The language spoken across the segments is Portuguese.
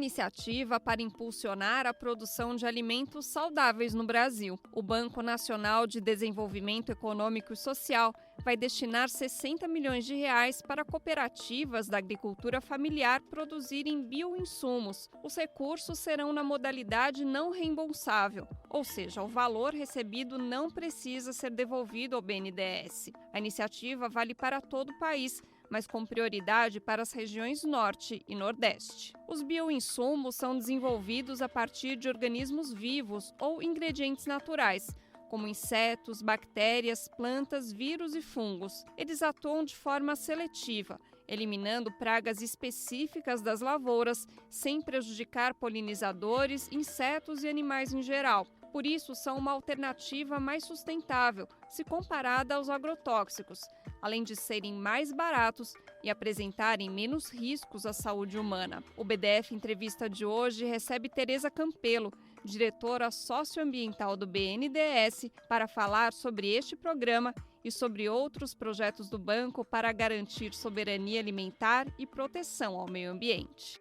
iniciativa para impulsionar a produção de alimentos saudáveis no Brasil. O Banco Nacional de Desenvolvimento Econômico e Social vai destinar 60 milhões de reais para cooperativas da agricultura familiar produzirem bioinsumos. Os recursos serão na modalidade não reembolsável, ou seja, o valor recebido não precisa ser devolvido ao BNDES. A iniciativa vale para todo o país, mas com prioridade para as regiões Norte e Nordeste. Os bioinsumos são desenvolvidos a partir de organismos vivos ou ingredientes naturais, como insetos, bactérias, plantas, vírus e fungos. Eles atuam de forma seletiva, eliminando pragas específicas das lavouras, sem prejudicar polinizadores, insetos e animais em geral. Por isso, são uma alternativa mais sustentável, se comparada aos agrotóxicos, além de serem mais baratos e apresentarem menos riscos à saúde humana. O BDF Entrevista de hoje recebe Tereza Campelo, diretora socioambiental do BNDES, para falar sobre este programa e sobre outros projetos do banco para garantir soberania alimentar e proteção ao meio ambiente.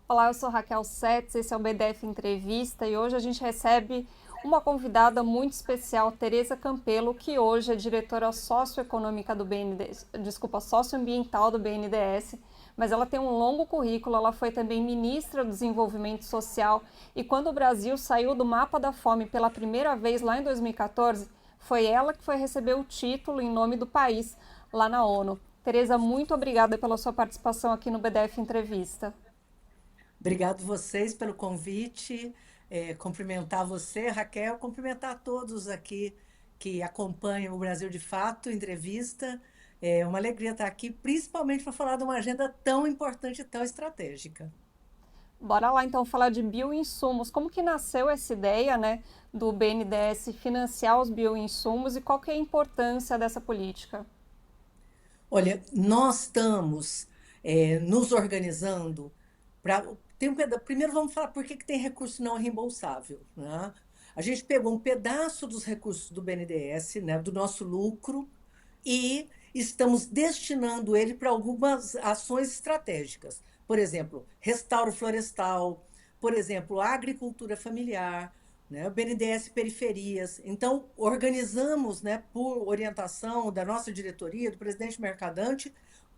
Olá, eu sou Raquel Setz, esse é o BDF Entrevista e hoje a gente recebe uma convidada muito especial, Tereza Campelo, que hoje é diretora socioeconômica do socioambiental do BNDES, mas ela tem um longo currículo, ela foi também ministra do Desenvolvimento Social e quando o Brasil saiu do mapa da fome pela primeira vez lá em 2014, foi ela que foi receber o título em nome do país lá na ONU. Tereza, muito obrigada pela sua participação aqui no BDF Entrevista. Obrigado vocês pelo convite, cumprimentar você, Raquel, cumprimentar todos aqui que acompanham o Brasil de Fato, entrevista. É uma alegria estar aqui, principalmente para falar de uma agenda tão importante e tão estratégica. Bora lá então falar de bioinsumos. Como que nasceu essa ideia, do BNDES financiar os bioinsumos e qual que é a importância dessa política? Olha, nós estamos nos organizando para... Primeiro vamos falar por que tem recurso não reembolsável, né? A gente pegou um pedaço dos recursos do BNDES, né, do nosso lucro, e estamos destinando ele para algumas ações estratégicas. Por exemplo, restauro florestal, por exemplo, agricultura familiar, né, o BNDES periferias. Então, organizamos, né, por orientação da nossa diretoria, do presidente Mercadante,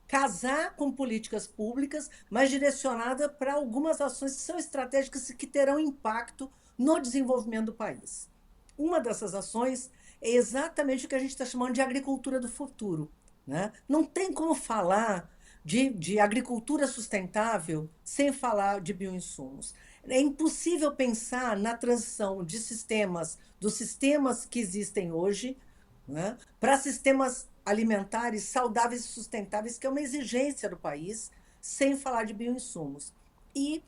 casar com políticas públicas, mas direcionada para algumas ações que são estratégicas e que terão impacto no desenvolvimento do país. Uma dessas ações é exatamente o que a gente está chamando de agricultura do futuro, né? Não tem como falar de agricultura sustentável sem falar de bioinsumos. É impossível pensar na transição de dos sistemas que existem hoje, né, para sistemas alimentares saudáveis e sustentáveis, que é uma exigência do país, sem falar de bioinsumos. E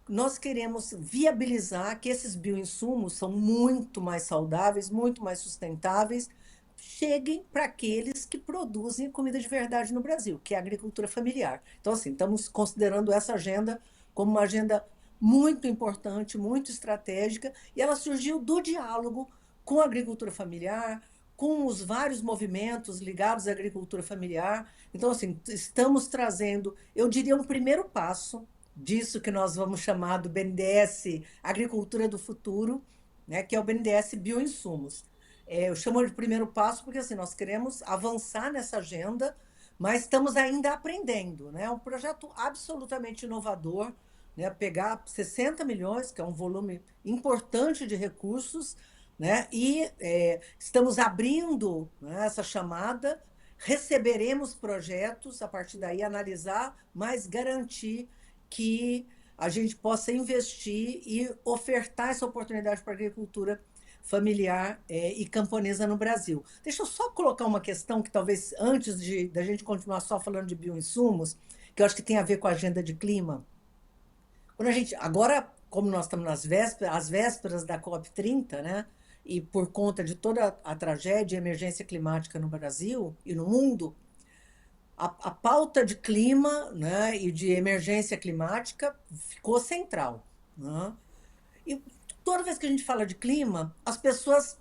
nós queremos viabilizar que esses bioinsumos são muito mais saudáveis, muito mais sustentáveis, cheguem para aqueles que produzem comida de verdade no Brasil, que é a agricultura familiar. Então, assim, estamos considerando essa agenda como uma agenda muito importante, muito estratégica, e ela surgiu do diálogo com a agricultura familiar, com os vários movimentos ligados à agricultura familiar. Então, assim, estamos trazendo, eu diria, um primeiro passo disso que nós vamos chamar do BNDES Agricultura do Futuro, né, que é o BNDES Bioinsumos. Eu chamo de primeiro passo porque assim, nós queremos avançar nessa agenda, mas estamos ainda aprendendo, né? É um projeto absolutamente inovador, né? Pegar 60 milhões, que é um volume importante de recursos, né? E estamos abrindo, né, essa chamada, receberemos projetos, a partir daí analisar, mas garantir que a gente possa investir e ofertar essa oportunidade para a agricultura familiar e camponesa no Brasil. Deixa eu só colocar uma questão que talvez antes da gente continuar só falando de bioinsumos, que eu acho que tem a ver com a agenda de clima. Quando a gente, agora, como nós estamos às vésperas da COP30, né, e por conta de toda a tragédia e emergência climática no Brasil e no mundo, a pauta de clima, né, e de emergência climática ficou central, né? E toda vez que a gente fala de clima, as pessoas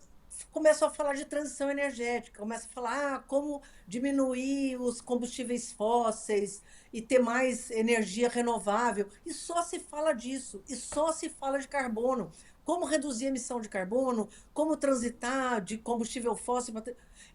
começam a falar de transição energética, começam a falar como diminuir os combustíveis fósseis e ter mais energia renovável. E só se fala disso, e só se fala de carbono. Como reduzir a emissão de carbono, como transitar de combustível fóssil.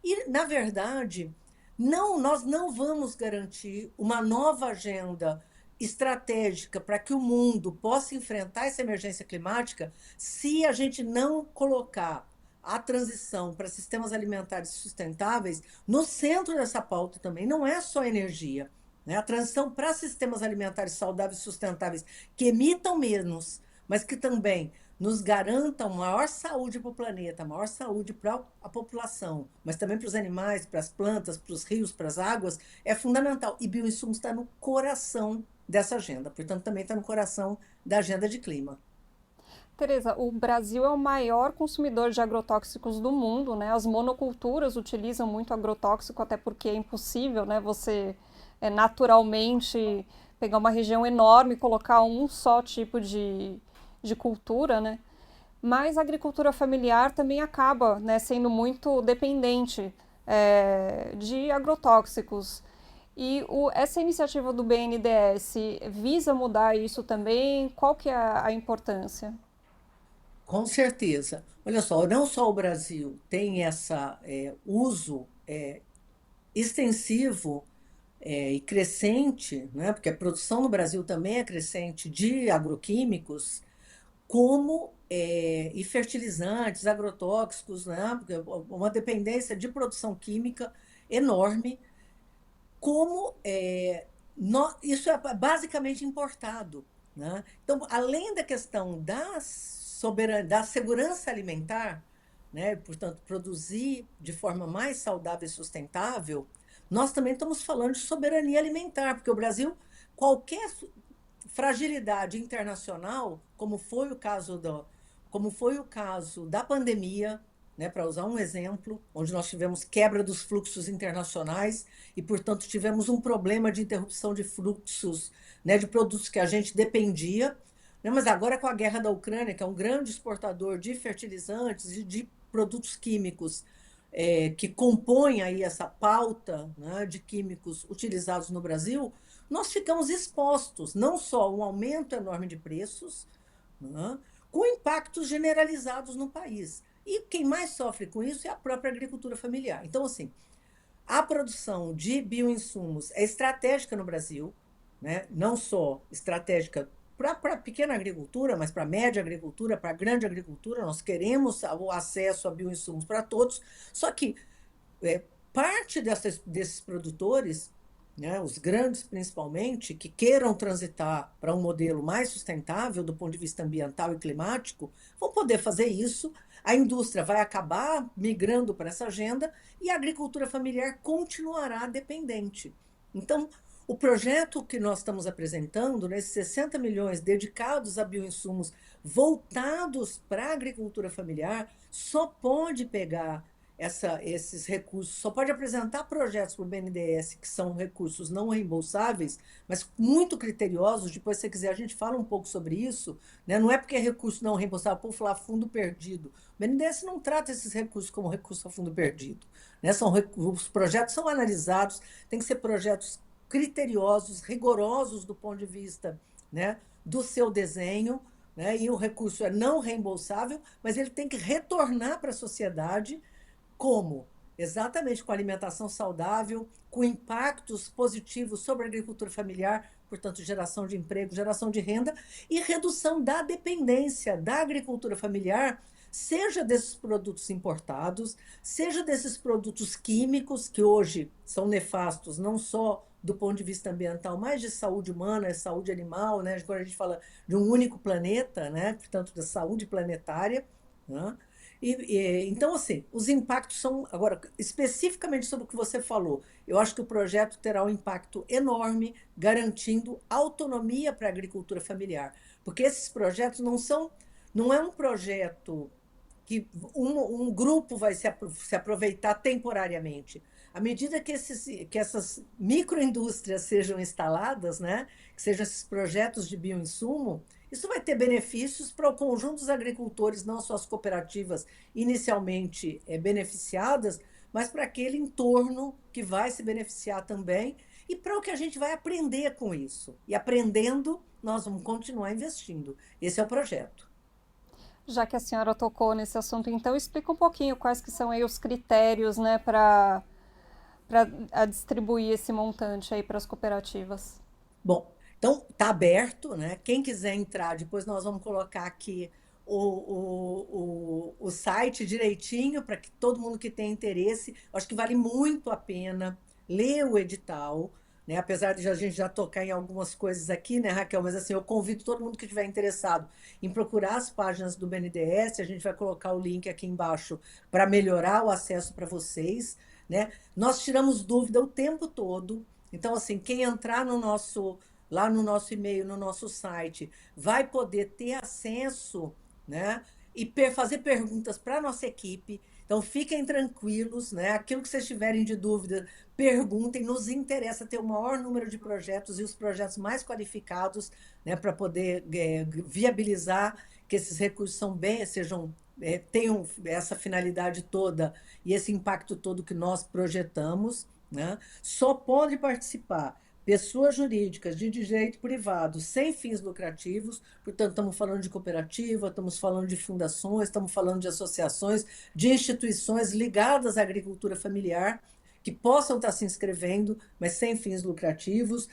E, na verdade, não, nós não vamos garantir uma nova agenda estratégica para que o mundo possa enfrentar essa emergência climática se a gente não colocar a transição para sistemas alimentares sustentáveis no centro dessa pauta também. Não é só energia, né? A transição para sistemas alimentares saudáveis e sustentáveis que emitam menos, mas que também nos garantam maior saúde para o planeta, maior saúde para a população, mas também para os animais, para as plantas, para os rios, para as águas, é fundamental. E bioinsumos está no coração dessa agenda, portanto, também está no coração da agenda de clima. Tereza, o Brasil é o maior consumidor de agrotóxicos do mundo, né? As monoculturas utilizam muito agrotóxico, até porque é impossível, né? Você naturalmente pegar uma região enorme e colocar um só tipo de cultura, né? Mas a agricultura familiar também acaba, né, sendo muito dependente de agrotóxicos. E essa iniciativa do BNDES visa mudar isso também? Qual que é a importância? Com certeza. Olha só, não só o Brasil tem esse uso extensivo e crescente, né, porque a produção no Brasil também é crescente de agroquímicos, como e fertilizantes, agrotóxicos, né, porque uma dependência de produção química enorme, como isso é basicamente importado, né? Então, além da questão da segurança alimentar, né, portanto, produzir de forma mais saudável e sustentável, nós também estamos falando de soberania alimentar, porque o Brasil, qualquer fragilidade internacional, como foi o caso da pandemia, né, para usar um exemplo, onde nós tivemos quebra dos fluxos internacionais e, portanto, tivemos um problema de interrupção de fluxos, né, de produtos que a gente dependia, né, mas agora com a guerra da Ucrânia, que é um grande exportador de fertilizantes e de produtos químicos que compõem aí essa pauta, né, de químicos utilizados no Brasil, nós ficamos expostos não só a um aumento enorme de preços, né, com impactos generalizados no país. E quem mais sofre com isso é a própria agricultura familiar. Então, assim, a produção de bioinsumos é estratégica no Brasil, né? Não só estratégica para a pequena agricultura, mas para a média agricultura, para a grande agricultura. Nós queremos o acesso a bioinsumos para todos, só que parte desses produtores, né, os grandes principalmente, que queiram transitar para um modelo mais sustentável do ponto de vista ambiental e climático, vão poder fazer isso. A indústria vai acabar migrando para essa agenda e a agricultura familiar continuará dependente. Então, o projeto que nós estamos apresentando, nesses 60 milhões dedicados a bioinsumos voltados para a agricultura familiar, só pode pegar esses recursos, só pode apresentar projetos para o BNDES que são recursos não reembolsáveis, mas muito criteriosos. Depois, se você quiser, a gente fala um pouco sobre isso, né? Não é porque é recurso não reembolsável, por falar fundo perdido. O BNDES não trata esses recursos como recurso a fundo perdido, né? Os projetos são analisados, tem que ser projetos criteriosos, rigorosos do ponto de vista, né, do seu desenho, né? E o recurso é não reembolsável, mas ele tem que retornar para a sociedade. Como? Exatamente com alimentação saudável, com impactos positivos sobre a agricultura familiar, portanto, geração de emprego, geração de renda e redução da dependência da agricultura familiar, seja desses produtos importados, seja desses produtos químicos, que hoje são nefastos, não só do ponto de vista ambiental, mas de saúde humana, saúde animal, né? Quando a gente fala de um único planeta, né? Portanto, da saúde planetária, né? Então, assim, os impactos são. Agora, especificamente sobre o que você falou, eu acho que o projeto terá um impacto enorme, garantindo autonomia para a agricultura familiar. Porque esses projetos não é um projeto que um grupo vai se aproveitar temporariamente. À medida que essas microindústrias sejam instaladas, né, que sejam esses projetos de bioinsumo, Isso vai ter benefícios para o conjunto dos agricultores, não só as cooperativas inicialmente beneficiadas, mas para aquele entorno que vai se beneficiar também e para o que a gente vai aprender com isso. E aprendendo, nós vamos continuar investindo. Esse é o projeto. Já que a senhora tocou nesse assunto, então explica um pouquinho quais que são aí os critérios, né, para distribuir esse montante aí para as cooperativas. Bom, então está aberto, né? Quem quiser entrar, depois nós vamos colocar aqui o site direitinho para que todo mundo que tem interesse, acho que vale muito a pena ler o edital, né? Apesar de a gente já tocar em algumas coisas aqui, né, Raquel? Mas assim, eu convido todo mundo que estiver interessado em procurar as páginas do BNDES, a gente vai colocar o link aqui embaixo para melhorar o acesso para vocês, né? Nós tiramos dúvida o tempo todo. Então, assim, quem entrar lá no nosso e-mail, no nosso site, vai poder ter acesso, né? E fazer perguntas para a nossa equipe. Então, fiquem tranquilos, né? Aquilo que vocês tiverem de dúvida, perguntem. Nos interessa ter o maior número de projetos e os projetos mais qualificados, né? Para poder viabilizar que esses recursos tenham essa finalidade toda e esse impacto todo que nós projetamos, né? Só pode participar pessoas jurídicas de direito privado sem fins lucrativos, portanto, estamos falando de cooperativa, estamos falando de fundações, estamos falando de associações, de instituições ligadas à agricultura familiar, que possam estar se inscrevendo, mas sem fins lucrativos,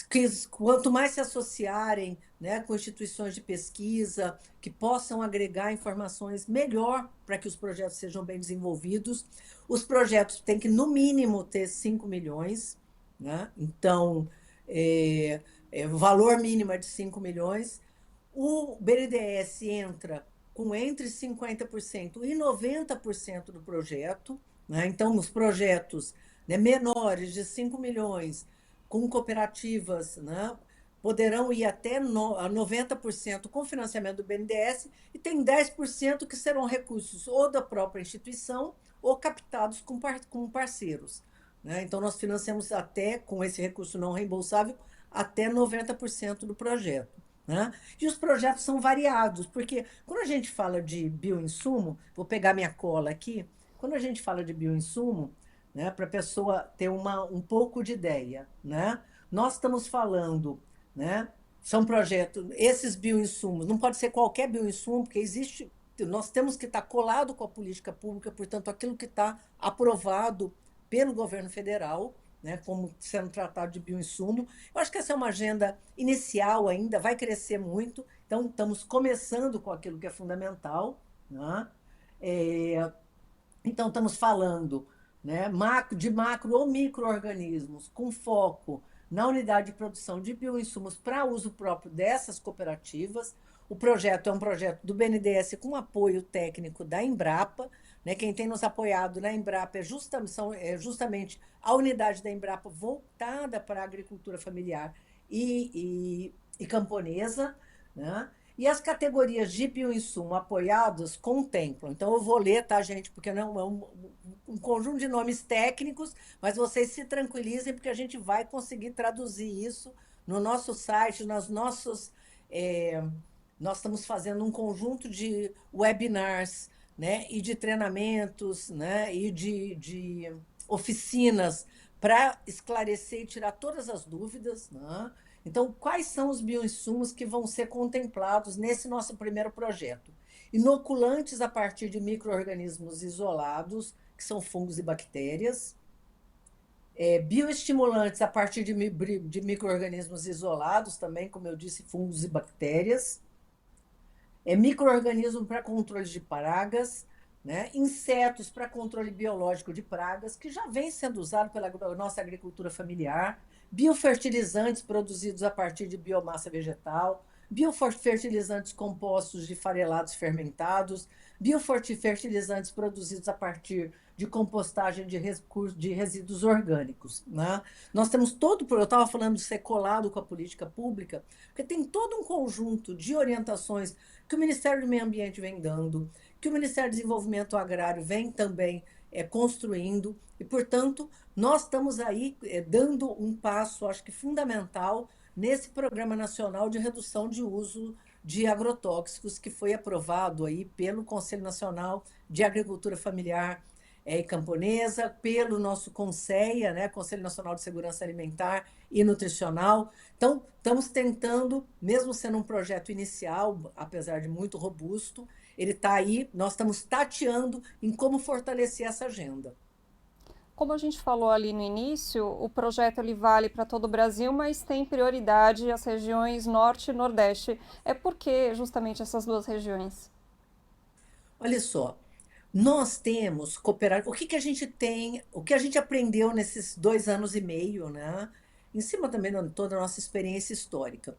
que quanto mais se associarem, né, com instituições de pesquisa, que possam agregar informações melhor para que os projetos sejam bem desenvolvidos. Os projetos têm que, no mínimo, ter 5 milhões, né? Então, o valor mínimo é de 5 milhões. O BNDES entra com entre 50% e 90% do projeto, né? Então, os projetos, né, menores de 5 milhões, com cooperativas, né, poderão ir até a 90% com financiamento do BNDES e tem 10% que serão recursos ou da própria instituição ou captados com parceiros, né? Então, nós financiamos até, com esse recurso não reembolsável, até 90% do projeto, né? E os projetos são variados, porque quando a gente fala de bioinsumo, vou pegar minha cola aqui, quando a gente fala de bioinsumo, né, para a pessoa ter um pouco de ideia, né? Nós estamos falando, né? São projetos, esses bioinsumos, não pode ser qualquer bioinsumo, porque nós temos que estar colado com a política pública, portanto, aquilo que está aprovado pelo governo federal, né, como sendo tratado de bioinsumo. Eu acho que essa é uma agenda inicial ainda, vai crescer muito, então estamos começando com aquilo que é fundamental, né? Então, estamos falando, né, de macro ou micro-organismos com foco na unidade de produção de bioinsumos para uso próprio dessas cooperativas. O projeto é um projeto do BNDES com apoio técnico da Embrapa, né? Quem tem nos apoiado na Embrapa é justamente a unidade da Embrapa voltada para a agricultura familiar e camponesa, né? E as categorias de bioinsumo apoiados contemplam. Então, eu vou ler, tá, gente? Porque não é um conjunto de nomes técnicos, mas vocês se tranquilizem, porque a gente vai conseguir traduzir isso no nosso site, nós estamos fazendo um conjunto de webinars, né, e de treinamentos, né, e de oficinas para esclarecer e tirar todas as dúvidas, né? Então, quais são os bioinsumos que vão ser contemplados nesse nosso primeiro projeto? Inoculantes a partir de micro-organismos isolados, que são fungos e bactérias, bioestimulantes a partir de micro-organismos isolados, também, como eu disse, fungos e bactérias, micro-organismo para controle de pragas, né? Insetos para controle biológico de pragas, que já vem sendo usado pela nossa agricultura familiar, biofertilizantes produzidos a partir de biomassa vegetal, biofertilizantes compostos de farelados fermentados, biofertilizantes produzidos a partir de compostagem de resíduos orgânicos, né? Nós temos eu estava falando de ser colado com a política pública, porque tem todo um conjunto de orientações que o Ministério do Meio Ambiente vem dando, que o Ministério do Desenvolvimento Agrário vem também construindo, e, portanto, nós estamos aí dando um passo, acho que fundamental, nesse Programa Nacional de Redução de Uso de agrotóxicos que foi aprovado aí pelo Conselho Nacional de Agricultura Familiar e Camponesa, pelo nosso CONSEA, né, Conselho Nacional de Segurança Alimentar e Nutricional. Então, estamos tentando, mesmo sendo um projeto inicial, apesar de muito robusto, ele está aí, nós estamos tateando em como fortalecer essa agenda. Como a gente falou ali no início, o projeto ele vale para todo o Brasil, mas tem prioridade as regiões Norte e Nordeste. É por que justamente essas duas regiões? Olha só, nós temos cooperar. O que que a gente tem, o que a gente aprendeu nesses 2 anos e meio, né? Em cima também de toda a nossa experiência histórica.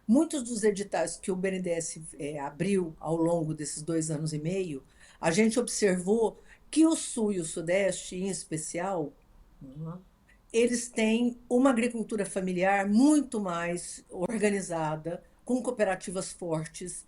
Muitos dos editais que o BNDES abriu ao longo desses 2 anos e meio, a gente observou que o Sul e o Sudeste, em especial, né, eles têm uma agricultura familiar muito mais organizada, com cooperativas fortes,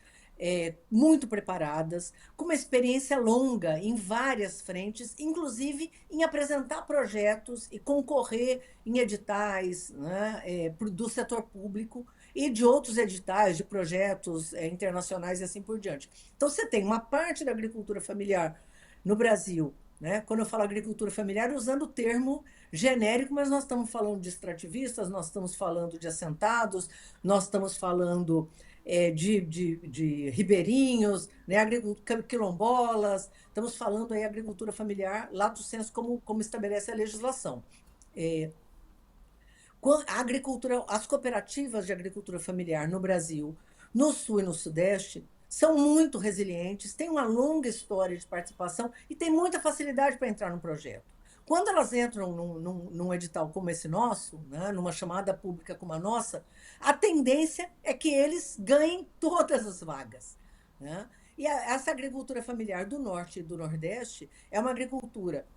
muito preparadas, com uma experiência longa em várias frentes, inclusive em apresentar projetos e concorrer em editais, né, do setor público e de outros editais de projetos internacionais e assim por diante. Então, você tem uma parte da agricultura familiar no Brasil, né? Quando eu falo agricultura familiar, usando o termo genérico, mas nós estamos falando de extrativistas, nós estamos falando de assentados, nós estamos falando de ribeirinhos, né, quilombolas, estamos falando aí agricultura familiar, lato sensu, como estabelece a legislação. É, a agricultura, as cooperativas de agricultura familiar no Brasil, no Sul e no Sudeste, são muito resilientes, têm uma longa história de participação e têm muita facilidade para entrar no projeto. Quando elas entram num edital como esse nosso, né, numa chamada pública como a nossa, a tendência é que eles ganhem todas as vagas. Né? E essa agricultura familiar do Norte e do Nordeste é uma agricultura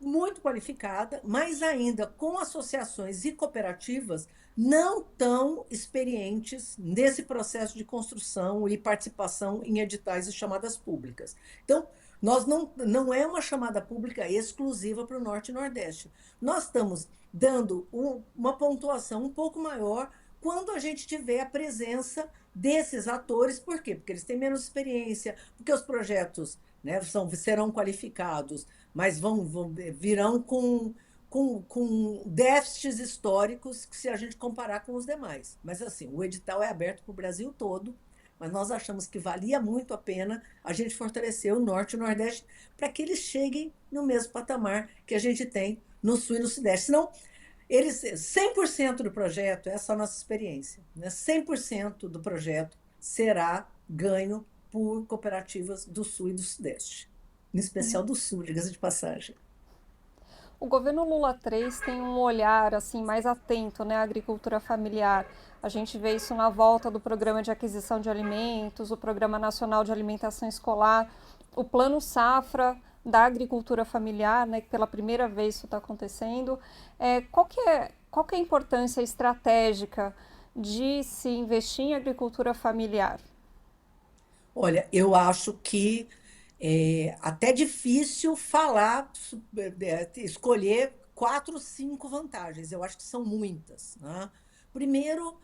muito qualificada, mas ainda com associações e cooperativas não tão experientes nesse processo de construção e participação em editais e chamadas públicas. Então, nós não é uma chamada pública exclusiva para o Norte e Nordeste. Nós estamos dando uma pontuação um pouco maior quando a gente tiver a presença desses atores. Por quê? Porque eles têm menos experiência, porque os projetos, né, serão qualificados, mas virão com déficits históricos que se a gente comparar com os demais. Mas assim, o edital é aberto para o Brasil todo, mas nós achamos que valia muito a pena a gente fortalecer o Norte e o Nordeste para que eles cheguem no mesmo patamar que a gente tem no Sul e no Sudeste. Senão, 100% do projeto, essa é a nossa experiência, né? 100% do projeto será ganho por cooperativas do Sul e do Sudeste, em especial do Sul, diga-se de passagem. O governo Lula 3 tem um olhar assim mais atento, né, à agricultura familiar. A gente vê isso na volta do Programa de Aquisição de Alimentos, o Programa Nacional de Alimentação Escolar, o Plano Safra da agricultura familiar, né, que pela primeira vez isso está acontecendo. Qual que é a importância estratégica de se investir em agricultura familiar? Olha, eu acho que é até difícil falar, escolher 4, 5 vantagens. Eu acho que são muitas. Né? Primeiro,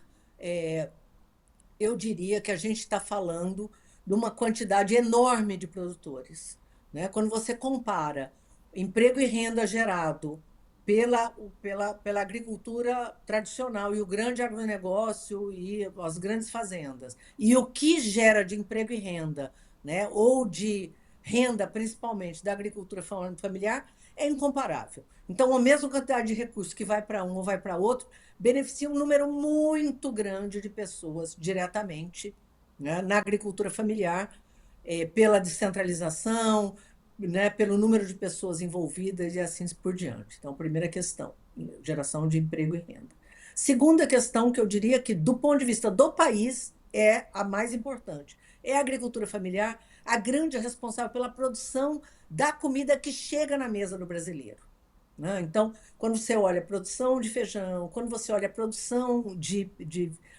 eu diria que a gente está falando de uma quantidade enorme de produtores. Né? Quando você compara emprego e renda gerado pela agricultura tradicional e o grande agronegócio e as grandes fazendas, e o que gera de emprego e renda, né? Ou de renda, principalmente, da agricultura familiar, é incomparável. Então, a mesma quantidade de recursos que vai para um ou vai para outro, beneficia um número muito grande de pessoas diretamente, né, na agricultura familiar, pela descentralização, né, pelo número de pessoas envolvidas e assim por diante. Então, primeira questão, geração de emprego e renda. Segunda questão, que eu diria que, do ponto de vista do país, é a mais importante. É a agricultura familiar a grande responsável pela produção da comida que chega na mesa do brasileiro. Né? Então, quando você olha a produção de feijão, quando você olha a produção de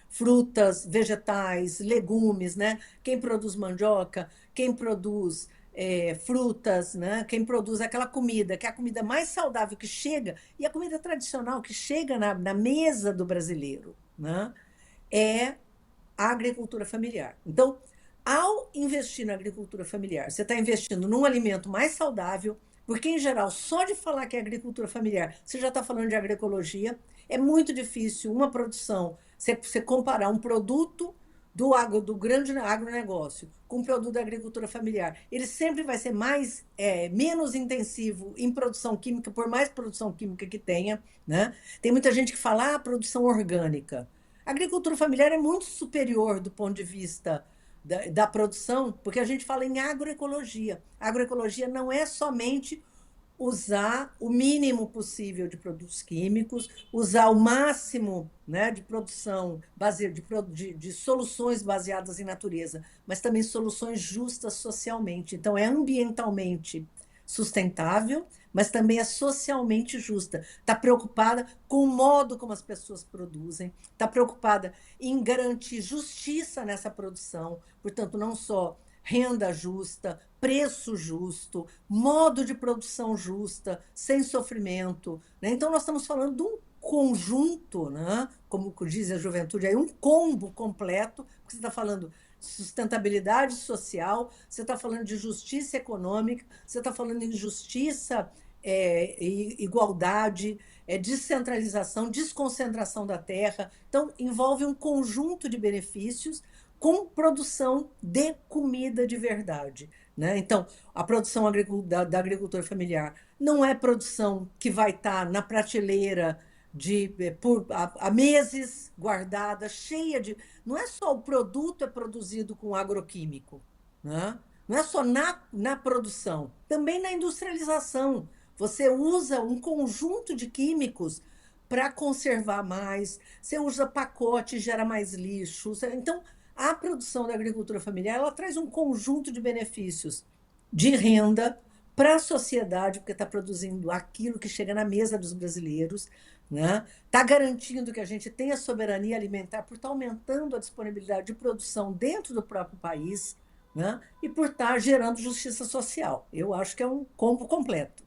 frutas, vegetais, legumes, né? Quem produz mandioca, quem produz frutas, né? Quem produz aquela comida, que é a comida mais saudável que chega, e a comida tradicional que chega na mesa do brasileiro, né? É a agricultura familiar. Então, ao investir na agricultura familiar, você está investindo num alimento mais saudável, porque, em geral, só de falar que é agricultura familiar, você já está falando de agroecologia. É muito difícil uma produção, você comparar um produto do grande agronegócio com o produto da agricultura familiar. Ele sempre vai ser menos intensivo em produção química, por mais produção química que tenha, né? Tem muita gente que fala, produção orgânica. A agricultura familiar é muito superior do ponto de vista da produção, porque a gente fala em agroecologia. A agroecologia não é somente usar o mínimo possível de produtos químicos, usar o máximo, né, de produção, de soluções baseadas em natureza, mas também soluções justas socialmente. Então, é ambientalmente sustentável, mas também é socialmente justa. Está preocupada com o modo como as pessoas produzem, está preocupada em garantir justiça nessa produção, portanto, não só renda justa, preço justo, modo de produção justa, sem sofrimento, né? Então, nós estamos falando de um conjunto, né? Como diz a juventude, aí um combo completo, porque você está falando de sustentabilidade social, você está falando de justiça econômica, você está falando de justiça, igualdade, descentralização, desconcentração da terra. Então, envolve um conjunto de benefícios com produção de comida de verdade, né? Então, a produção da agricultura familiar não é produção que vai estar na prateleira há meses guardada, cheia de... Não é só o produto é produzido com agroquímico, né? Não é só na produção, também na industrialização. Você usa um conjunto de químicos para conservar mais, você usa pacote, gera mais lixo. Então, a produção da agricultura familiar ela traz um conjunto de benefícios de renda para a sociedade, porque está produzindo aquilo que chega na mesa dos brasileiros, né? Está garantindo que a gente tenha soberania alimentar por estar aumentando a disponibilidade de produção dentro do próprio país, né? E por estar gerando justiça social. Eu acho que é um combo completo.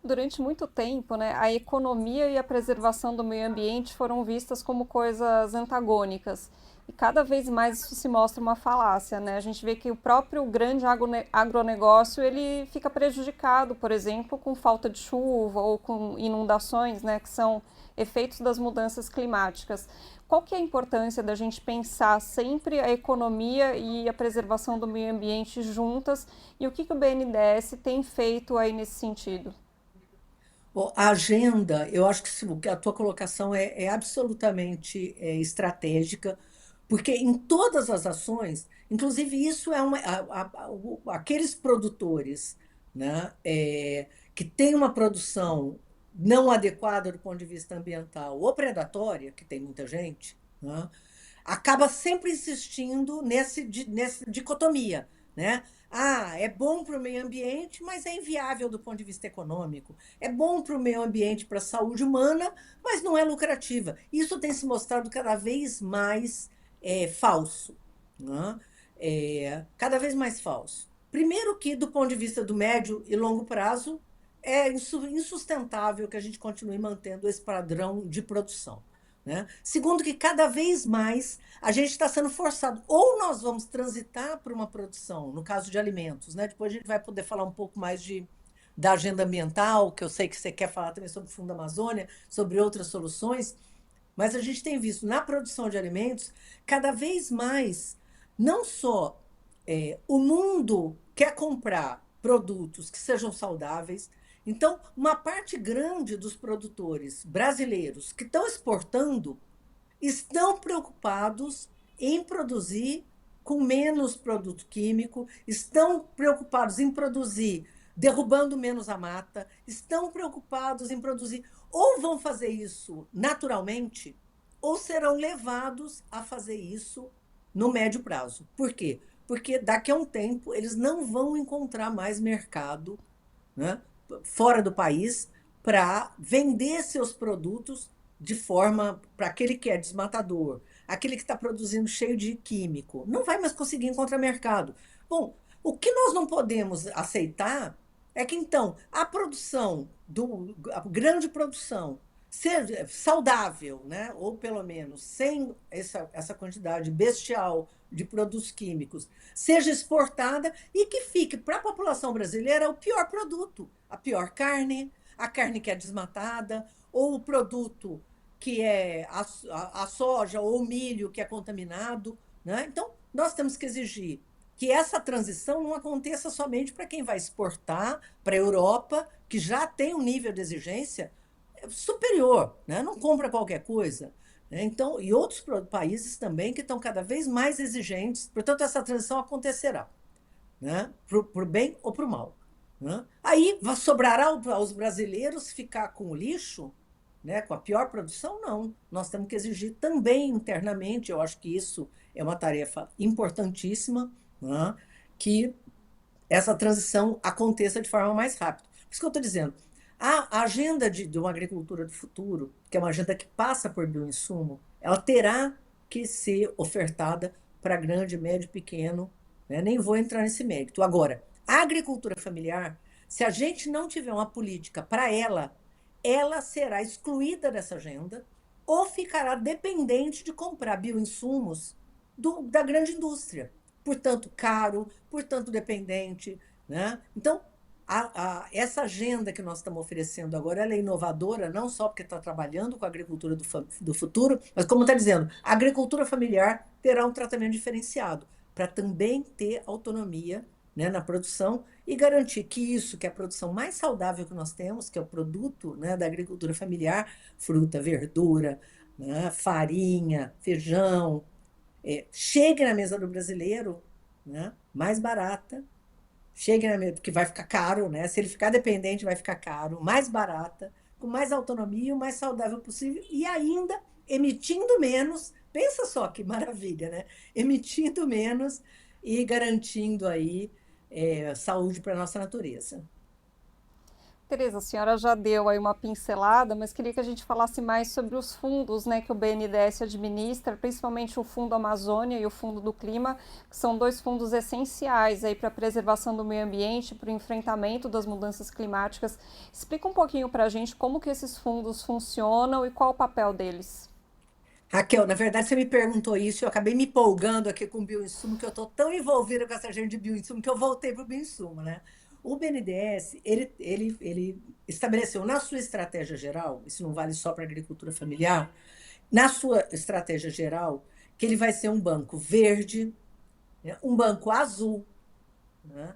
Durante muito tempo, né, a economia e a preservação do meio ambiente foram vistas como coisas antagônicas. E cada vez mais isso se mostra uma falácia, né? A gente vê que o próprio grande agronegócio ele fica prejudicado, por exemplo, com falta de chuva ou com inundações, né, que são efeitos das mudanças climáticas. Qual que é a importância da gente pensar sempre a economia e a preservação do meio ambiente juntas e o que o BNDES tem feito aí nesse sentido? Bom, a agenda, eu acho que a tua colocação é absolutamente estratégica, porque em todas as ações, inclusive isso é aqueles produtores, né, que têm uma produção não adequada do ponto de vista ambiental ou predatória, que tem muita gente, né, acaba sempre insistindo nessa dicotomia, né? É bom para o meio ambiente, mas é inviável do ponto de vista econômico. É bom para o meio ambiente, para a saúde humana, mas não é lucrativa. Isso tem se mostrado cada vez mais falso, né? Cada vez mais falso. Primeiro que, do ponto de vista do médio e longo prazo, é insustentável que a gente continue mantendo esse padrão de produção, né? Segundo, que cada vez mais a gente está sendo forçado. Ou nós vamos transitar para uma produção, no caso de alimentos, né? Depois a gente vai poder falar um pouco mais da agenda ambiental, que eu sei que você quer falar também sobre o Fundo Amazônia, sobre outras soluções, mas a gente tem visto na produção de alimentos, cada vez mais, não só o mundo quer comprar produtos que sejam saudáveis. Então, uma parte grande dos produtores brasileiros que estão exportando estão preocupados em produzir com menos produto químico, estão preocupados em produzir derrubando menos a mata, estão preocupados em produzir, ou vão fazer isso naturalmente, ou serão levados a fazer isso no médio prazo. Por quê? Porque daqui a um tempo eles não vão encontrar mais mercado, né, fora do país para vender seus produtos de forma para aquele que é desmatador, aquele que está produzindo cheio de químico, não vai mais conseguir encontrar mercado. Bom, o que nós não podemos aceitar é que, então, a grande produção, ser saudável, né? Ou pelo menos sem essa quantidade bestial de produtos químicos, seja exportada e que fique para a população brasileira o pior produto, a pior carne, a carne que é desmatada, ou o produto que é a soja ou o milho que é contaminado. Né? Então, nós temos que exigir que essa transição não aconteça somente para quem vai exportar para a Europa, que já tem um nível de exigência superior, né? Não compra qualquer coisa. Né? Então, e outros países também que estão cada vez mais exigentes, portanto, essa transição acontecerá, né? Para o bem ou para o mal. Né? Aí sobrará aos brasileiros ficar com o lixo, né? Com a pior produção? Não. Nós temos que exigir também internamente, eu acho que isso é uma tarefa importantíssima, né? Que essa transição aconteça de forma mais rápida. Por isso que eu estou dizendo, a agenda de uma agricultura do futuro, que é uma agenda que passa por bioinsumo, ela terá que ser ofertada para grande, médio e pequeno. Né? Nem vou entrar nesse mérito. Agora, a agricultura familiar, se a gente não tiver uma política para ela, ela será excluída dessa agenda ou ficará dependente de comprar bioinsumos da grande indústria. Portanto, caro, portanto, dependente. Né? Então, essa agenda que nós estamos oferecendo agora ela é inovadora, não só porque está trabalhando com a agricultura do futuro, mas, como está dizendo, a agricultura familiar terá um tratamento diferenciado para também ter autonomia, né, na produção e garantir que isso, que é a produção mais saudável que nós temos, que é o produto, né, da agricultura familiar, fruta, verdura, né, farinha, feijão, chegue na mesa do brasileiro, né, mais barata, chegue na mesa, porque vai ficar caro, né? Se ele ficar dependente, vai ficar caro, mais barata, com mais autonomia, o mais saudável possível e ainda emitindo menos. Pensa só que maravilha, né? Emitindo menos e garantindo aí saúde para a nossa natureza. Tereza, a senhora já deu aí uma pincelada, mas queria que a gente falasse mais sobre os fundos, né, que o BNDES administra, principalmente o Fundo Amazônia e o Fundo do Clima, que são dois fundos essenciais aí para a preservação do meio ambiente, para o enfrentamento das mudanças climáticas. Explica um pouquinho para a gente como que esses fundos funcionam e qual o papel deles. Raquel, na verdade, você me perguntou isso e eu acabei me empolgando aqui com o bioinsumo, que eu estou tão envolvida com essa gente de bioinsumo que eu voltei para o bioinsumo, né? O BNDES, ele estabeleceu na sua estratégia geral, isso não vale só para a agricultura familiar, na sua estratégia geral, que ele vai ser um banco verde, né? Um banco azul, né?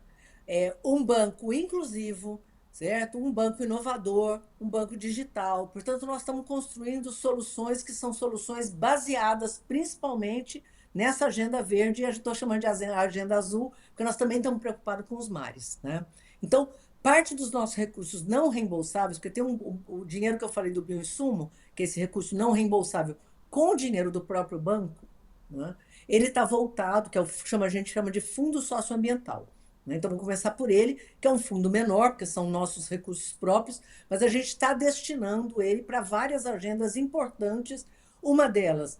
Um banco inclusivo, certo? Um banco inovador, um banco digital. Portanto, nós estamos construindo soluções que são soluções baseadas principalmente nessa agenda verde, e eu estou chamando de agenda azul, porque nós também estamos preocupados com os mares. Né? Então, parte dos nossos recursos não reembolsáveis, porque tem o dinheiro que eu falei do bioinsumo, que é esse recurso não reembolsável, com o dinheiro do próprio banco, né? Ele está voltado, que a gente chama de fundo socioambiental. Né? Então, vamos começar por ele, que é um fundo menor, porque são nossos recursos próprios, mas a gente está destinando ele para várias agendas importantes. Uma delas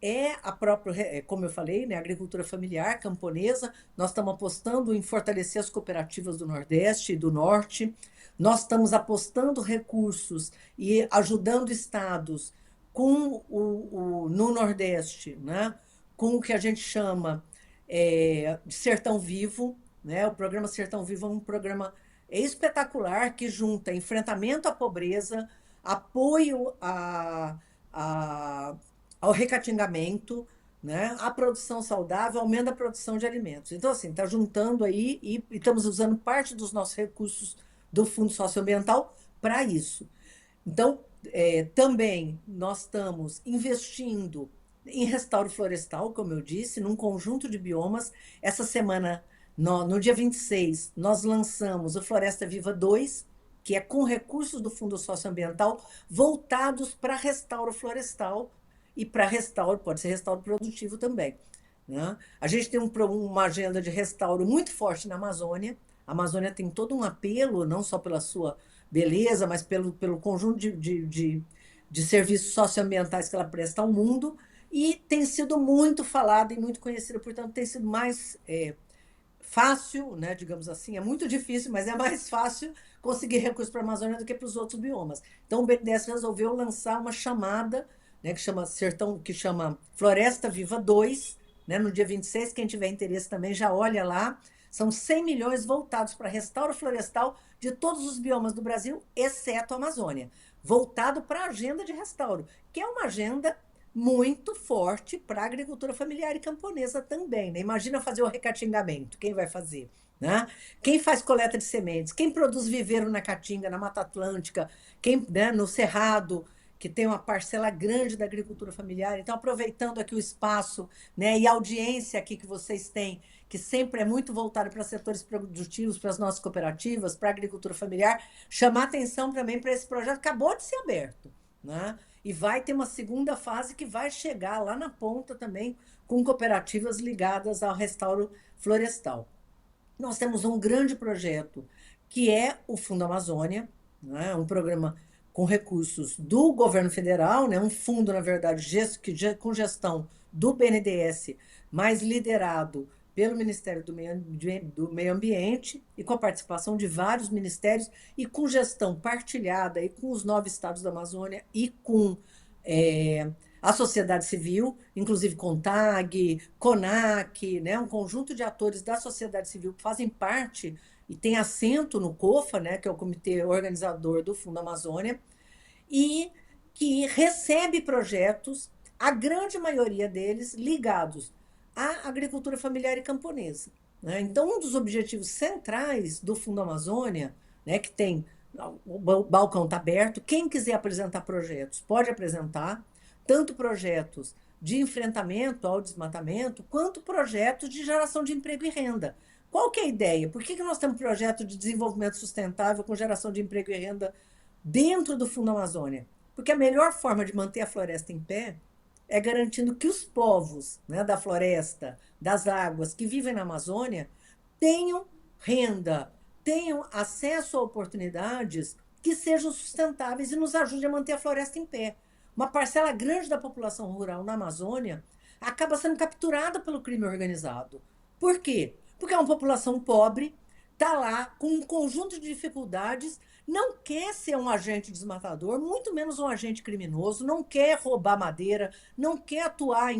é a própria, como eu falei, né, a agricultura familiar camponesa. Nós estamos apostando em fortalecer as cooperativas do Nordeste e do Norte. Nós estamos apostando recursos e ajudando estados no Nordeste, né, com o que a gente chama de Sertão Vivo. Né? O programa Sertão Vivo é um programa espetacular que junta enfrentamento à pobreza, apoio a, ao recatingamento, né? A produção saudável, aumenta a produção de alimentos. Então, assim, está juntando aí e estamos usando parte dos nossos recursos do Fundo Socioambiental para isso. Então, também nós estamos investindo em restauro florestal, como eu disse, num conjunto de biomas. Essa semana, no dia 26, nós lançamos o Floresta Viva 2, que é com recursos do Fundo Socioambiental voltados para restauro florestal e para restauro, pode ser restauro produtivo também. Né? A gente tem uma agenda de restauro muito forte na Amazônia. A Amazônia tem todo um apelo, não só pela sua beleza, mas pelo conjunto de serviços socioambientais que ela presta ao mundo, e tem sido muito falada e muito conhecida, portanto, tem sido mais fácil, né, digamos assim, é muito difícil, mas é mais fácil conseguir recursos para a Amazônia do que para os outros biomas. Então o BNDES resolveu lançar uma chamada, né, que chama Floresta Viva 2, né, no dia 26, quem tiver interesse também já olha lá. São 100 milhões voltados para restauro florestal de todos os biomas do Brasil, exceto a Amazônia, voltado para a agenda de restauro, que é uma agenda muito forte para a agricultura familiar e camponesa também. Né? Imagina fazer o recatingamento, quem vai fazer? Né? Quem faz coleta de sementes? Quem produz viveiro na Caatinga, na Mata Atlântica? Quem, né, no Cerrado, que tem uma parcela grande da agricultura familiar. Então, aproveitando aqui o espaço, né, e a audiência aqui que vocês têm, que sempre é muito voltada para setores produtivos, para as nossas cooperativas, para a agricultura familiar, chamar atenção também para esse projeto que acabou de ser aberto. Né? E vai ter uma segunda fase que vai chegar lá na ponta também com cooperativas ligadas ao restauro florestal. Nós temos um grande projeto que é o Fundo Amazônia, né? Um programa com recursos do governo federal, né? Um fundo, na verdade, com gestão do BNDES, mas liderado pelo Ministério do Meio Ambiente e com a participação de vários ministérios e com gestão partilhada e com os 9 estados da Amazônia e com a sociedade civil, inclusive CONTAG, CONAC, né, um conjunto de atores da sociedade civil que fazem parte e tem assento no COFA, né, que é o comitê organizador do Fundo Amazônia, e que recebe projetos, a grande maioria deles ligados à agricultura familiar e camponesa. Né? Então, um dos objetivos centrais do Fundo Amazônia, né, que tem o balcão está aberto, quem quiser apresentar projetos pode apresentar, tanto projetos de enfrentamento ao desmatamento, quanto projetos de geração de emprego e renda. Qual que é a ideia? Por que nós temos projeto de desenvolvimento sustentável com geração de emprego e renda dentro do Fundo Amazônia? Porque a melhor forma de manter a floresta em pé é garantindo que os povos, né, da floresta, das águas, que vivem na Amazônia, tenham renda, tenham acesso a oportunidades que sejam sustentáveis e nos ajudem a manter a floresta em pé. Uma parcela grande da população rural na Amazônia acaba sendo capturada pelo crime organizado. Por quê? Porque é uma população pobre, está lá com um conjunto de dificuldades, não quer ser um agente desmatador, muito menos um agente criminoso, não quer roubar madeira, não quer atuar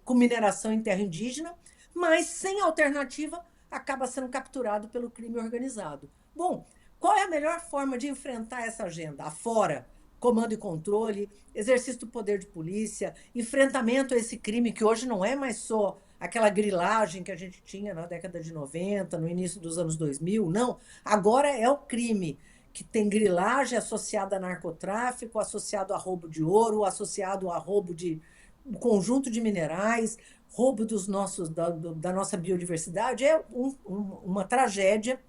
com mineração em terra indígena, mas sem alternativa acaba sendo capturado pelo crime organizado. Bom, qual é a melhor forma de enfrentar essa agenda? Afora comando e controle, exercício do poder de polícia, enfrentamento a esse crime que hoje não é mais só aquela grilagem que a gente tinha na década de 90, no início dos anos 2000, não. Agora é o crime que tem grilagem associada a narcotráfico, associado a roubo de ouro, associado a roubo de um conjunto de minerais, roubo da nossa biodiversidade, é uma tragédia.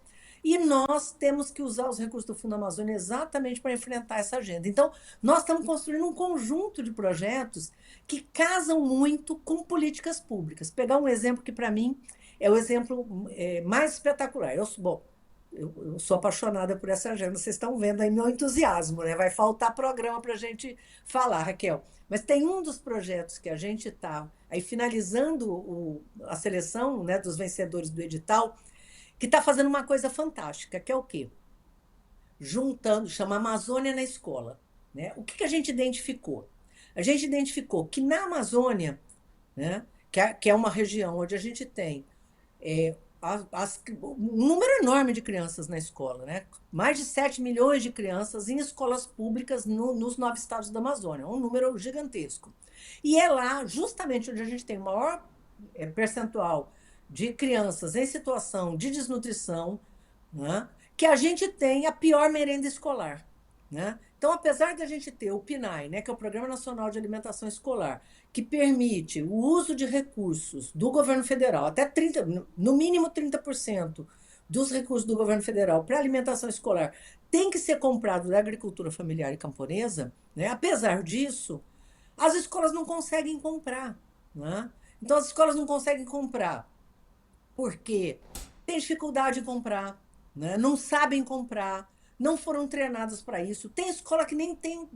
E nós temos que usar os recursos do Fundo Amazônia exatamente para enfrentar essa agenda. Então, nós estamos construindo um conjunto de projetos que casam muito com políticas públicas. Pegar um exemplo que, para mim, é o exemplo mais espetacular. Eu sou apaixonada por essa agenda, vocês estão vendo aí meu entusiasmo, né? Vai faltar programa para a gente falar, Raquel. Mas tem um dos projetos que a gente está aí finalizando a seleção, né, dos vencedores do edital, que está fazendo uma coisa fantástica, que é o quê? Juntando, chama Amazônia na Escola. Né? O que a gente identificou? A gente identificou que na Amazônia, né, que é uma região onde a gente tem um número enorme de crianças na escola, né? Mais de 7 milhões de crianças em escolas públicas nos 9 estados da Amazônia, um número gigantesco. E é lá, justamente onde a gente tem o maior percentual de crianças em situação de desnutrição, né, que a gente tem a pior merenda escolar. Né? Então, apesar de a gente ter o PNAE, né, que é o Programa Nacional de Alimentação Escolar, que permite o uso de recursos do governo federal, até 30%, no mínimo 30% dos recursos do governo federal para alimentação escolar tem que ser comprado da agricultura familiar e camponesa, né? Apesar disso, as escolas não conseguem comprar. Né? Então, as escolas não conseguem comprar porque tem dificuldade em comprar, né? Não sabem comprar, não foram treinadas para isso. Tem escola que nem tem,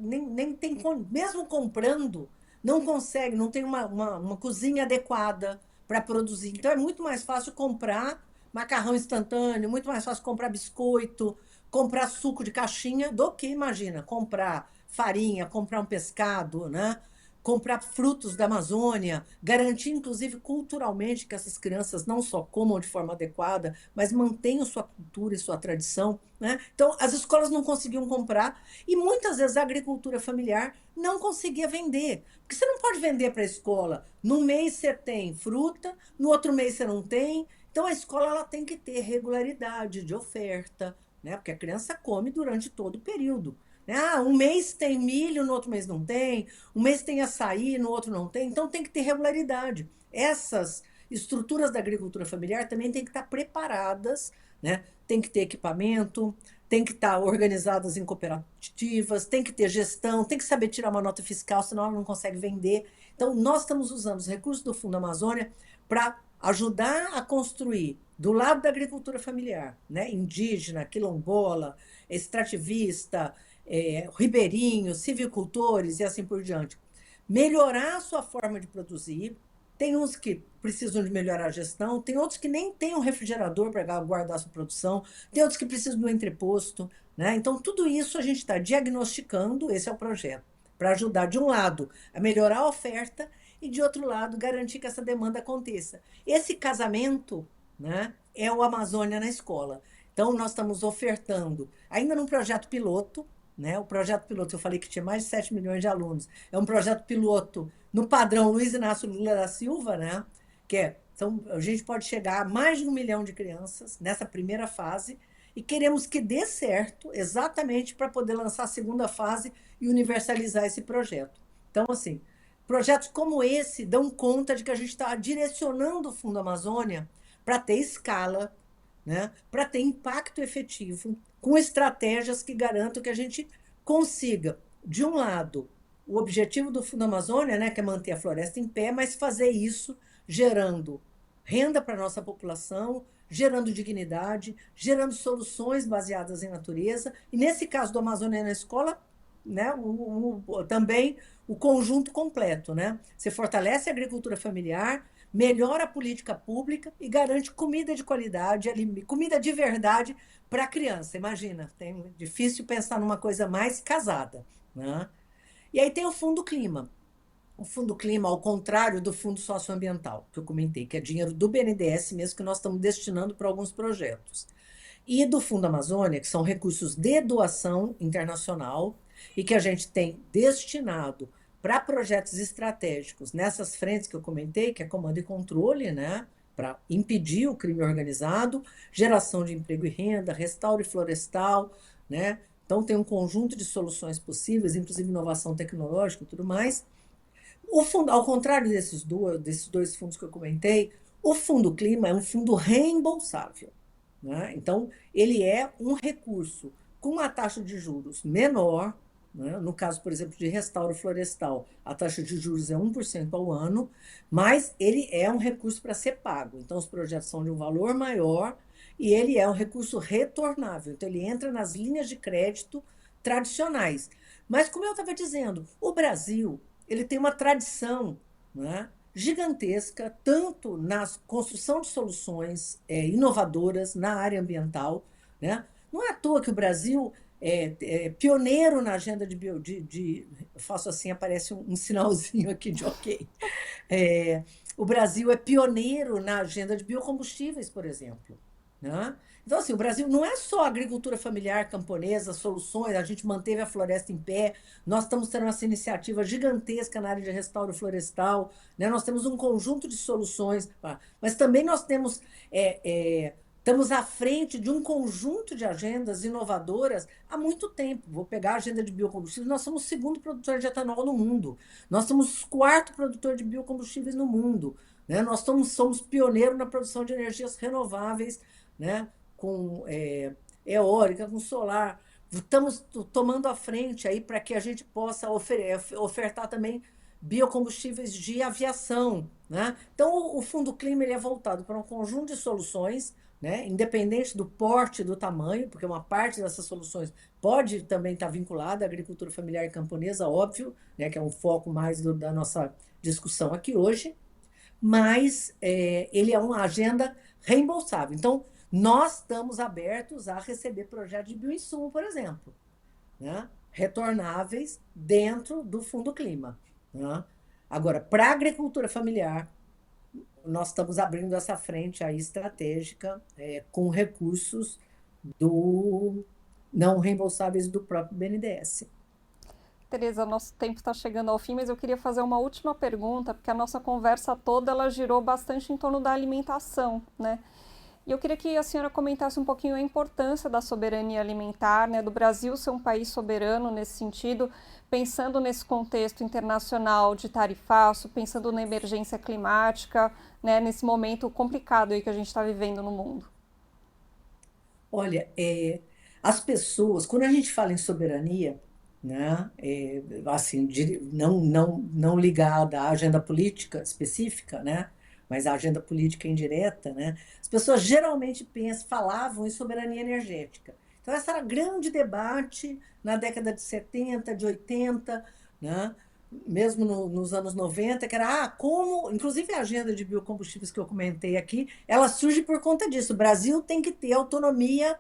mesmo comprando, não consegue, não tem uma cozinha adequada para produzir. Então é muito mais fácil comprar macarrão instantâneo, muito mais fácil comprar biscoito, comprar suco de caixinha do que, imagina, comprar farinha, comprar um pescado, né? Comprar frutos da Amazônia, garantir, inclusive, culturalmente que essas crianças não só comam de forma adequada, mas mantenham sua cultura e sua tradição, né? Então, as escolas não conseguiam comprar e muitas vezes a agricultura familiar não conseguia vender. Porque você não pode vender para a escola. Num mês você tem fruta, no outro mês você não tem. Então, a escola ela tem que ter regularidade de oferta, né? Porque a criança come durante todo o período. Ah, um mês tem milho, no outro mês não tem. Um mês tem açaí, no outro não tem. Então tem que ter regularidade. Essas estruturas da agricultura familiar também têm que estar preparadas, né? Tem que ter equipamento, tem que estar organizadas em cooperativas, tem que ter gestão, tem que saber tirar uma nota fiscal, senão ela não consegue vender. Então, nós estamos usando os recursos do Fundo Amazônia para ajudar a construir, do lado da agricultura familiar, né? Indígena, quilombola, extrativista, ribeirinhos, silvicultores e assim por diante. Melhorar a sua forma de produzir. Tem uns que precisam de melhorar a gestão, tem outros que nem têm um refrigerador para guardar a sua produção, tem outros que precisam do entreposto, né? Então, tudo isso a gente está diagnosticando, esse é o projeto, para ajudar, de um lado, a melhorar a oferta e, de outro lado, garantir que essa demanda aconteça. Esse casamento, né, é o Amazônia na Escola. Então, nós estamos ofertando, ainda num projeto piloto, né? O projeto piloto, eu falei que tinha mais de 7 milhões de alunos. É um projeto piloto no padrão Luiz Inácio Lula da Silva, né? Então, a gente pode chegar a mais de 1 milhão de crianças nessa primeira fase e queremos que dê certo exatamente para poder lançar a segunda fase e universalizar esse projeto. Então, assim, projetos como esse dão conta de que a gente está direcionando o Fundo Amazônia para ter escala, né? Para ter impacto efetivo, com estratégias que garantam que a gente consiga, de um lado, o objetivo do Fundo Amazônia, né, que é manter a floresta em pé, mas fazer isso gerando renda para a nossa população, gerando dignidade, gerando soluções baseadas em natureza, e nesse caso do Amazônia na Escola, né, também o conjunto completo. Né? Você fortalece a agricultura familiar, melhora a política pública e garante comida de qualidade, comida de verdade para a criança. Imagina, é difícil pensar numa coisa mais casada. Né? E aí tem o Fundo Clima. O Fundo Clima, ao contrário do Fundo Socioambiental, que eu comentei, que é dinheiro do BNDES mesmo, que nós estamos destinando para alguns projetos. E do Fundo Amazônia, que são recursos de doação internacional e que a gente tem destinado para projetos estratégicos nessas frentes que eu comentei, que é comando e controle, né? Para impedir o crime organizado, geração de emprego e renda, restauro florestal, né? Então, tem um conjunto de soluções possíveis, inclusive inovação tecnológica e tudo mais. O fundo, ao contrário desses dois fundos que eu comentei, o Fundo Clima é um fundo reembolsável. Né? Então, ele é um recurso com uma taxa de juros menor. Né? No caso, por exemplo, de restauro florestal, a taxa de juros é 1% ao ano, mas ele é um recurso para ser pago. Então, os projetos são de um valor maior e ele é um recurso retornável. Então, ele entra nas linhas de crédito tradicionais. Mas, como eu estava dizendo, o Brasil ele tem uma tradição, né, gigantesca, tanto na construção de soluções inovadoras na área ambiental. Né? Não é à toa que o Brasil é pioneiro na agenda eu faço assim, aparece um sinalzinho aqui de ok. O Brasil é pioneiro na agenda de biocombustíveis, por exemplo. Né? Então, assim, o Brasil não é só agricultura familiar camponesa, soluções, a gente manteve a floresta em pé, nós estamos tendo essa iniciativa gigantesca na área de restauro florestal, né? Nós temos um conjunto de soluções, mas também nós temos, estamos à frente de um conjunto de agendas inovadoras há muito tempo. Vou pegar a agenda de biocombustíveis, nós somos o segundo produtor de etanol no mundo, nós somos o quarto produtor de biocombustíveis no mundo, né? Nós somos pioneiros na produção de energias renováveis, né? Com eólica, com solar. Estamos tomando a frente aí para que a gente possa ofertar também biocombustíveis de aviação. Né? Então, o Fundo Clima ele é voltado para um conjunto de soluções, né? Independente do porte, do tamanho, porque uma parte dessas soluções pode também estar vinculada à agricultura familiar e camponesa, óbvio, né? Que é um foco mais da nossa discussão aqui hoje. mas ele é uma agenda reembolsável. Então, nós estamos abertos a receber projetos de bioinsumo, por exemplo, né? Retornáveis dentro do Fundo Clima. Né? Agora, para a agricultura familiar, nós estamos abrindo essa frente aí estratégica com recursos do não reembolsáveis do próprio BNDES. Tereza, nosso tempo está chegando ao fim, mas eu queria fazer uma última pergunta, porque a nossa conversa toda ela girou bastante em torno da alimentação, né? E eu queria que a senhora comentasse um pouquinho a importância da soberania alimentar, né, do Brasil ser um país soberano nesse sentido, pensando nesse contexto internacional de tarifaço, pensando na emergência climática, né, nesse momento complicado aí que a gente está vivendo no mundo. Olha, as pessoas, quando a gente fala em soberania, né, assim, não ligada à agenda política específica, né, mas à agenda política indireta, né, as pessoas geralmente falavam em soberania energética. Então, esse era grande debate na década de 70, de 80, né, mesmo nos anos 90, que era, como, inclusive a agenda de biocombustíveis que eu comentei aqui, ela surge por conta disso. O Brasil tem que ter autonomia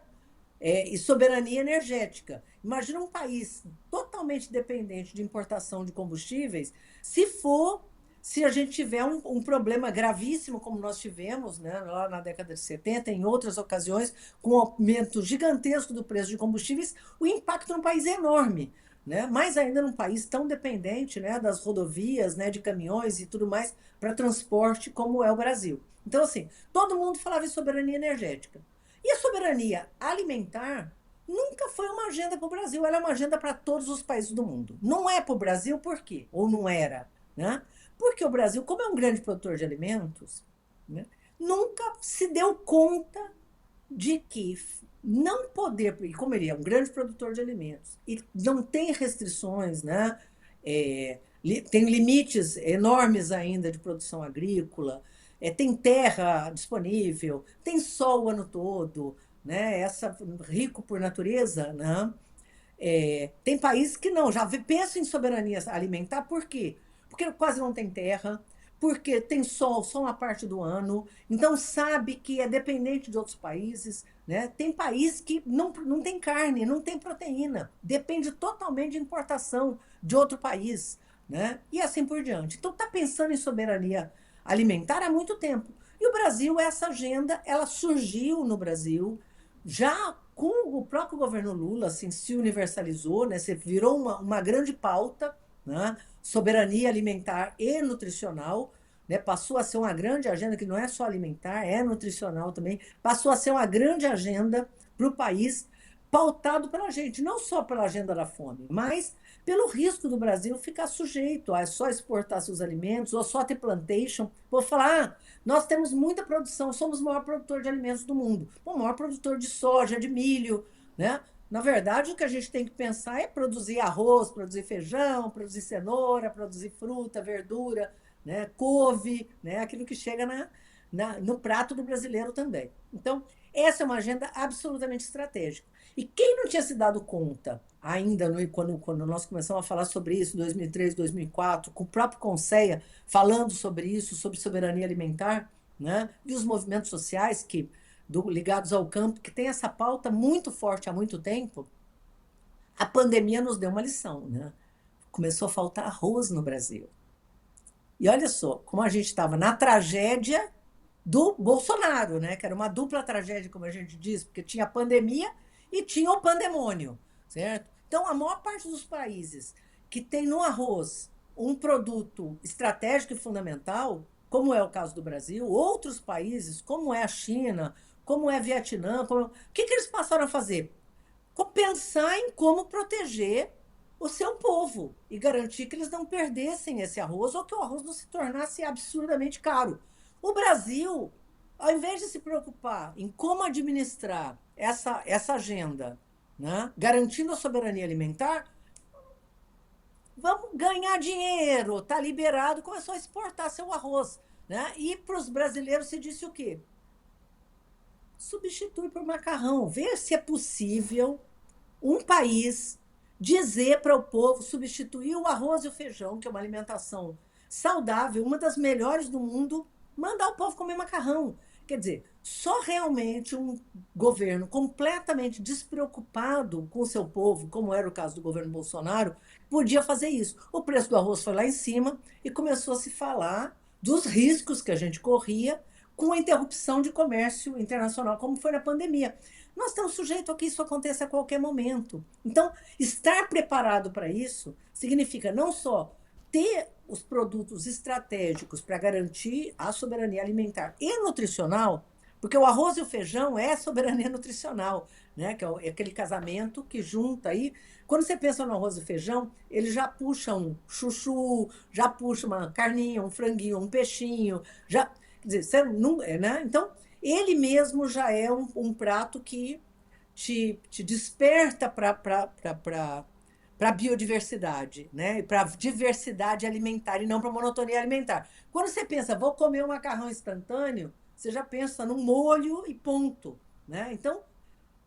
e soberania energética. Imagina um país totalmente dependente de importação de combustíveis, se a gente tiver um problema gravíssimo, como nós tivemos, né, lá na década de 70, em outras ocasiões, com um aumento gigantesco do preço de combustíveis, o impacto no país é enorme. Né? Mais ainda num país tão dependente, né, das rodovias, né, de caminhões e tudo mais para transporte como é o Brasil. Então, assim, todo mundo falava em soberania energética. E a soberania alimentar nunca foi uma agenda para o Brasil, ela é uma agenda para todos os países do mundo. Não é para o Brasil por quê? Ou não era? Né? Porque o Brasil, como é um grande produtor de alimentos, né, nunca se deu conta de que não poder, e como ele é um grande produtor de alimentos, e não tem restrições, né? Tem limites enormes ainda de produção agrícola, tem terra disponível, tem sol o ano todo, né? Rico por natureza, né? Tem países que não, já pensam em soberania alimentar, por quê? Porque quase não tem terra, porque tem sol só uma parte do ano, então sabe que é dependente de outros países, né? Tem país que não tem carne, não tem proteína, depende totalmente de importação de outro país, né? E assim por diante. Então está pensando em soberania alimentar há muito tempo. E o Brasil, essa agenda, ela surgiu no Brasil já com o próprio governo Lula, assim, se universalizou, né? Se virou uma grande pauta, né? Soberania alimentar e nutricional, né? Passou a ser uma grande agenda que não é só alimentar, é nutricional também. Passou a ser uma grande agenda para o país, pautado pela gente, não só pela agenda da fome, mas pelo risco do Brasil ficar sujeito a só exportar seus alimentos ou só ter plantation. Vou falar, nós temos muita produção, somos o maior produtor de alimentos do mundo, o maior produtor de soja, de milho, né? Na verdade, o que a gente tem que pensar é produzir arroz, produzir feijão, produzir cenoura, produzir fruta, verdura, né? Couve, né? Aquilo que chega no prato do brasileiro também. Então, essa é uma agenda absolutamente estratégica. E quem não tinha se dado conta ainda, quando nós começamos a falar sobre isso, em 2003, 2004, com o próprio Conceia falando sobre isso, sobre soberania alimentar, né? E os movimentos sociais ligados ao campo, que tem essa pauta muito forte há muito tempo, a pandemia nos deu uma lição. Né? Começou a faltar arroz no Brasil. E olha só, como a gente estava na tragédia do Bolsonaro, né? Que era uma dupla tragédia, como a gente diz, porque tinha a pandemia e tinha o pandemônio, certo? Então, a maior parte dos países que tem no arroz um produto estratégico e fundamental, como é o caso do Brasil, outros países, como é a China, como é Vietnã, o que eles passaram a fazer? Pensar em como proteger o seu povo e garantir que eles não perdessem esse arroz ou que o arroz não se tornasse absurdamente caro. O Brasil, ao invés de se preocupar em como administrar essa agenda, né, garantindo a soberania alimentar, vamos ganhar dinheiro, está liberado, começou a exportar seu arroz. Né? E para os brasileiros se disse o quê? Substitui por macarrão. Vê se é possível um país dizer para o povo substituir o arroz e o feijão, que é uma alimentação saudável, uma das melhores do mundo, mandar o povo comer macarrão. Quer dizer, só realmente um governo completamente despreocupado com o seu povo, como era o caso do governo Bolsonaro, podia fazer isso. O preço do arroz foi lá em cima e começou a se falar dos riscos que a gente corria com a interrupção de comércio internacional, como foi na pandemia. Nós estamos sujeitos a que isso aconteça a qualquer momento. Então, estar preparado para isso significa não só ter os produtos estratégicos para garantir a soberania alimentar e nutricional, porque o arroz e o feijão é soberania nutricional, né? Que é aquele casamento que junta aí. Quando você pensa no arroz e feijão, ele já puxa um chuchu, já puxa uma carninha, um franguinho, um peixinho, já, quer dizer, você não, né? Então, ele mesmo já é um prato que te desperta para a biodiversidade, né? Para a diversidade alimentar e não para a monotonia alimentar. Quando você pensa, vou comer um macarrão instantâneo, você já pensa num molho e ponto, né? Então,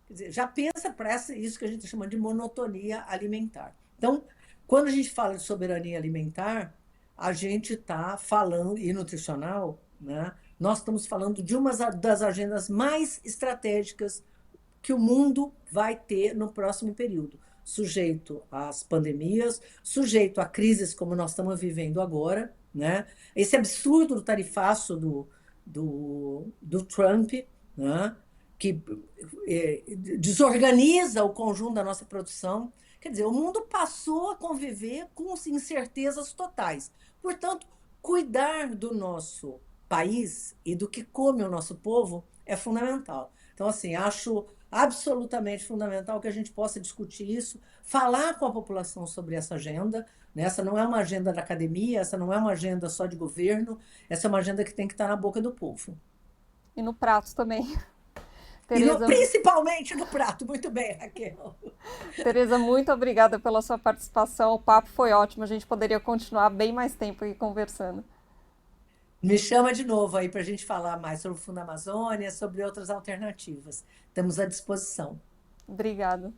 quer dizer, já pensa para isso que a gente chama de monotonia alimentar. Então, quando a gente fala de soberania alimentar, a gente está falando, e nutricional, né? Nós estamos falando de uma das agendas mais estratégicas que o mundo vai ter no próximo período, sujeito às pandemias, sujeito a crises como nós estamos vivendo agora, né? Esse absurdo do tarifaço do Trump, né? Que desorganiza o conjunto da nossa produção. Quer dizer, o mundo passou a conviver com incertezas totais. Portanto, cuidar do nosso país e do que come o nosso povo é fundamental. Então, assim, acho absolutamente fundamental que a gente possa discutir isso, falar com a população sobre essa agenda, né? Essa não é uma agenda da academia, essa não é uma agenda só de governo, essa é uma agenda que tem que estar na boca do povo. E no prato também. Tereza, principalmente no prato. Muito bem, Raquel. Tereza, muito obrigada pela sua participação. O papo foi ótimo. A gente poderia continuar bem mais tempo aqui conversando. Me chama de novo aí para a gente falar mais sobre o Fundo Amazônia, sobre outras alternativas. Estamos à disposição. Obrigada.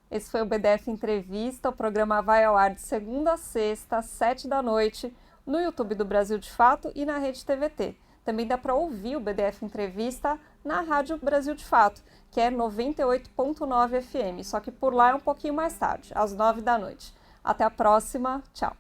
Esse foi o BDF Entrevista. O programa vai ao ar de segunda a sexta, às 7 da noite, no YouTube do Brasil de Fato e na Rede TVT. Também dá para ouvir o BDF Entrevista na Rádio Brasil de Fato, que é 98.9 FM, só que por lá é um pouquinho mais tarde, às 9 da noite. Até a próxima, tchau!